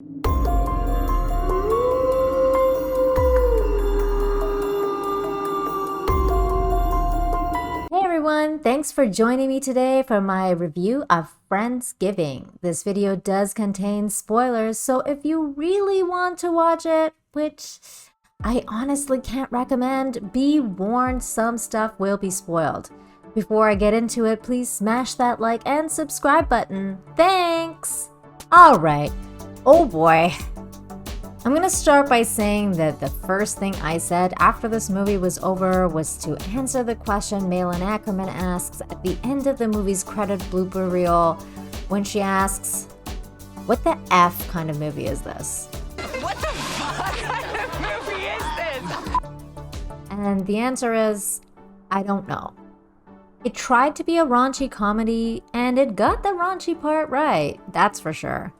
Hey everyone, thanks for joining me today for my review of Friendsgiving. This video does contain spoilers, so if you really want to watch it, which I honestly can't recommend, be warned some stuff will be spoiled. Before I get into it, please smash that like and subscribe button. Thanks! Alright, oh boy. I'm gonna start by saying that the first thing I said after this movie was over was to answer the question Malin Akerman asks at the end of the movie's credit blooper reel when she asks, "What the F kind of movie is this?" What the fuck kind of movie is this? And the answer is, I don't know. It tried to be a raunchy comedy, and it got the raunchy part right, that's for sure.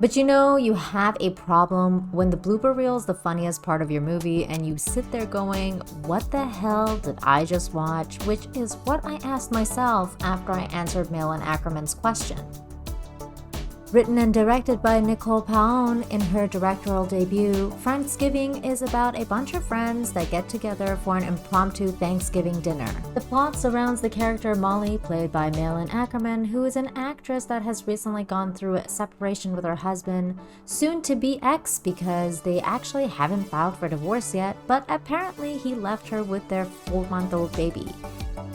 But you know, you have a problem when the blooper reel is the funniest part of your movie and you sit there going, what the hell did I just watch? Which is what I asked myself after I answered Malin Akerman's question. Written and directed by Nicole Paon in her directorial debut, Friendsgiving is about a bunch of friends that get together for an impromptu Thanksgiving dinner. The plot surrounds the character Molly, played by Malin Akerman, who is an actress that has recently gone through a separation with her husband, soon to be ex because they actually haven't filed for divorce yet, but apparently he left her with their 4-month-old baby.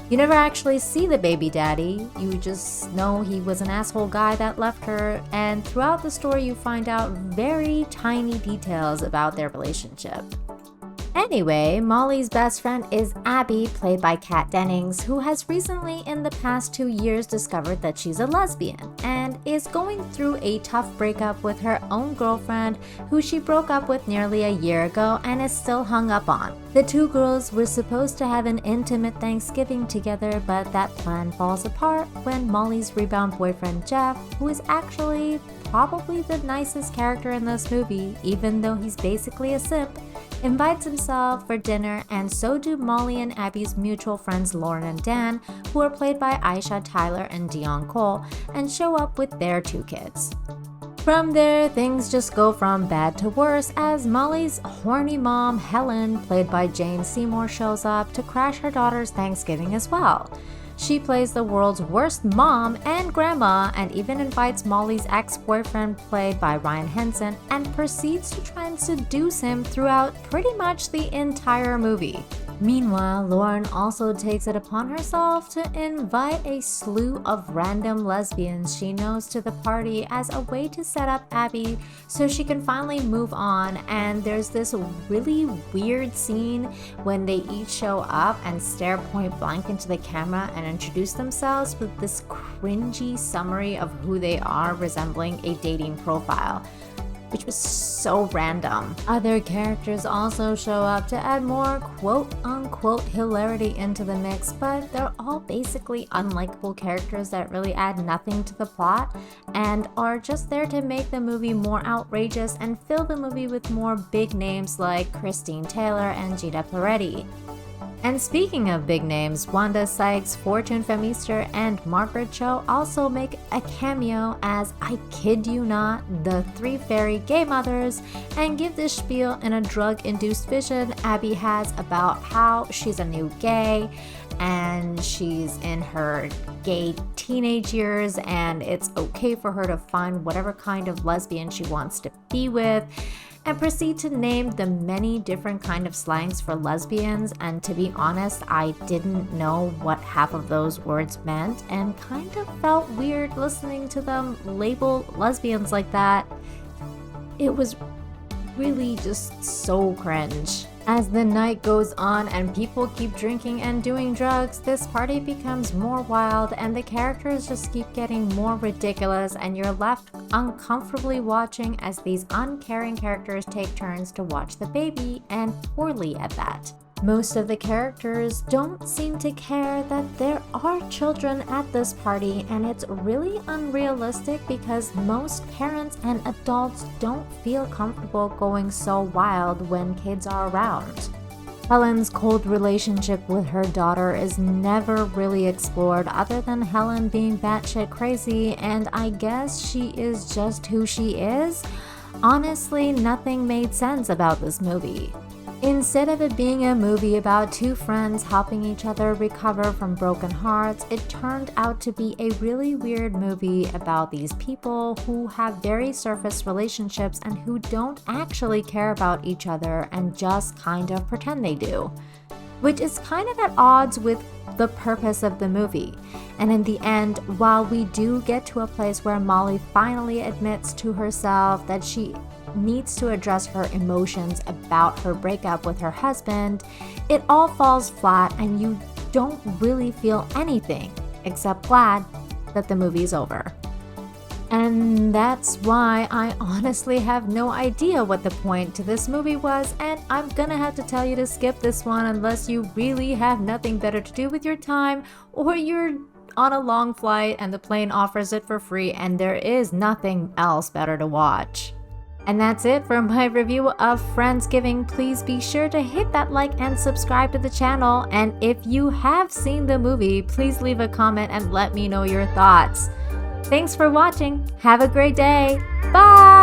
You never actually see the baby daddy, you just know he was an asshole guy that left her, and throughout the story you find out very tiny details about their relationship. Anyway, Molly's best friend is Abby, played by Dennings, who has recently in the past 2 years discovered that she's a lesbian and is going through a tough breakup with her own girlfriend who she broke up with nearly a year ago and is still hung up on. The two girls were supposed to have an intimate Thanksgiving together, but that plan falls apart when Molly's rebound boyfriend Jeff, who is actually probably the nicest character in this movie, even though he's basically a simp, invites himself for dinner, and so do Molly and Abby's mutual friends Lauren and Dan, who are played by Aisha Tyler and Dion Cole, and show up with their 2 kids. From there, things just go from bad to worse as Molly's horny mom, Helen, played by Jane Seymour, shows up to crash her daughter's Thanksgiving as well. She plays the world's worst mom and grandma and even invites Molly's ex-boyfriend, played by Ryan Henson, and proceeds to try and seduce him throughout pretty much the entire movie. Meanwhile, Lauren also takes it upon herself to invite a slew of random lesbians she knows to the party as a way to set up Abby so she can finally move on, and there's this really weird scene when they each show up and stare point blank into the camera and introduce themselves with this cringy summary of who they are resembling a dating profile, which was so random. Other characters also show up to add more quote-unquote hilarity into the mix, but they're all basically unlikable characters that really add nothing to the plot and are just there to make the movie more outrageous and fill the movie with more big names like Christine Taylor and Gina Peretti. And speaking of big names, Wanda Sykes, Fortune Feimster, and Margaret Cho also make a cameo as, I kid you not, the 3 fairy gay mothers, and give this spiel in a drug-induced vision Abby has about how she's a new gay and she's in her gay teenage years and it's okay for her to find whatever kind of lesbian she wants to be with, and proceed to name the many different kind of slangs for lesbians, and to be honest, I didn't know what half of those words meant and kind of felt weird listening to them label lesbians like that. It was really just so cringe. As the night goes on and people keep drinking and doing drugs, this party becomes more wild and the characters just keep getting more ridiculous, and you're left uncomfortably watching as these uncaring characters take turns to watch the baby, and poorly at that. Most of the characters don't seem to care that there are children at this party, and it's really unrealistic because most parents and adults don't feel comfortable going so wild when kids are around. Helen's cold relationship with her daughter is never really explored other than Helen being batshit crazy, and I guess she is just who she is. honestly, nothing made sense about this movie. Instead of it being a movie about two friends helping each other recover from broken hearts, it turned out to be a really weird movie about these people who have very surface relationships and who don't actually care about each other and just kind of pretend they do. Which is kind of at odds with the purpose of the movie. And in the end, while we do get to a place where Molly finally admits to herself that she needs to address her emotions about her breakup with her husband, it all falls flat and you don't really feel anything except glad that the movie's over. And that's why I honestly have no idea what the point to this movie was, and I'm gonna have to tell you to skip this one unless you really have nothing better to do with your time, or you're on a long flight and the plane offers it for free and there is nothing else better to watch. And that's it for my review of Friendsgiving. Please be sure to hit that like and subscribe to the channel. And if you have seen the movie, please leave a comment and let me know your thoughts. Thanks for watching. Have a great day. Bye!